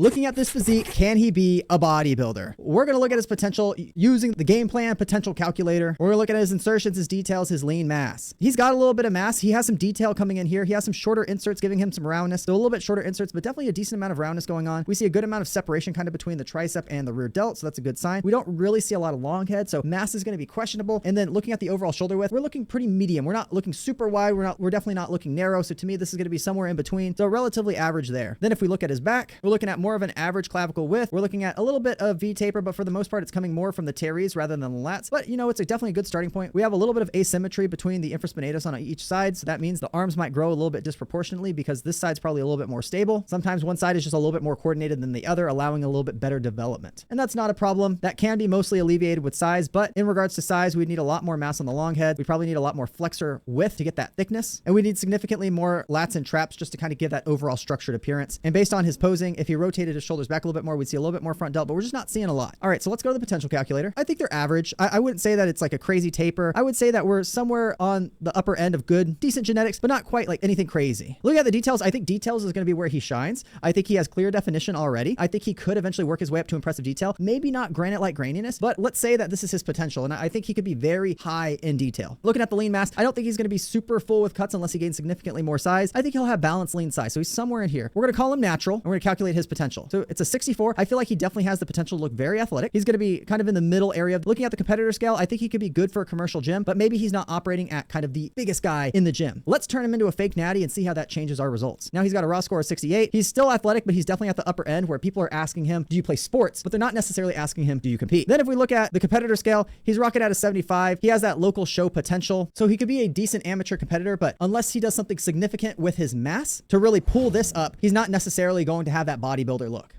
Looking at this physique, can he be a bodybuilder? We're going to look at his potential using the game plan potential calculator. We're going to look at his insertions, his details, his lean mass. He's got a little bit of mass. He has some detail coming in here. He has some shorter inserts giving him some roundness. So a little bit shorter inserts, but definitely a decent amount of roundness going on. We see a good amount of separation kind of between the tricep and the rear delt. So that's a good sign. We don't really see a lot of long head. So mass is going to be questionable. And then looking at the overall shoulder width, we're looking pretty medium. We're not looking super wide. We're definitely not looking narrow. So to me, this is going to be somewhere in between. So relatively average there. Then if we look at his back, we're looking at more of an average clavicle width. We're looking at a little bit of V taper, but for the most part, it's coming more from the teres rather than the lats. But it's definitely a good starting point. We have a little bit of asymmetry between the infraspinatus on each side. So that means the arms might grow a little bit disproportionately because this side's probably a little bit more stable. Sometimes one side is just a little bit more coordinated than the other, allowing a little bit better development. And that's not a problem. That can be mostly alleviated with size, but in regards to size, we need a lot more mass on the long head. We probably need a lot more flexor width to get that thickness. And we need significantly more lats and traps just to kind of give that overall structured appearance. And based on his posing, if he rotated his shoulders back a little bit more, we'd see a little bit more front delt, but we're just not seeing a lot. All right, so let's go to the potential calculator. I think they're average. I wouldn't say that it's like a crazy taper. I would say that we're somewhere on the upper end of good, decent genetics, but not quite like anything crazy. Looking at the details, I think details is going to be where he shines. I think he has clear definition already. I think he could eventually work his way up to impressive detail. Maybe not granite-like graininess, but let's say that this is his potential, and I think he could be very high in detail. Looking at the lean mass, I don't think he's going to be super full with cuts unless he gains significantly more size. I think he'll have balanced lean size, so he's somewhere in here. We're going to call him natural, and we're going to calculate his potential. So it's a 64. I feel like he definitely has the potential to look very athletic. He's going to be kind of in the middle area. Looking at the competitor scale, I think he could be good for a commercial gym, but maybe he's not operating at kind of the biggest guy in the gym. Let's turn him into a fake natty and see how that changes our results. Now he's got a raw score of 68. He's still athletic, but he's definitely at the upper end where people are asking him, do you play sports? But they're not necessarily asking him, do you compete? Then if we look at the competitor scale, he's rocking at a 75. He has that local show potential. So he could be a decent amateur competitor, but unless he does something significant with his mass to really pull this up, he's not necessarily going to have that bodybuilder look.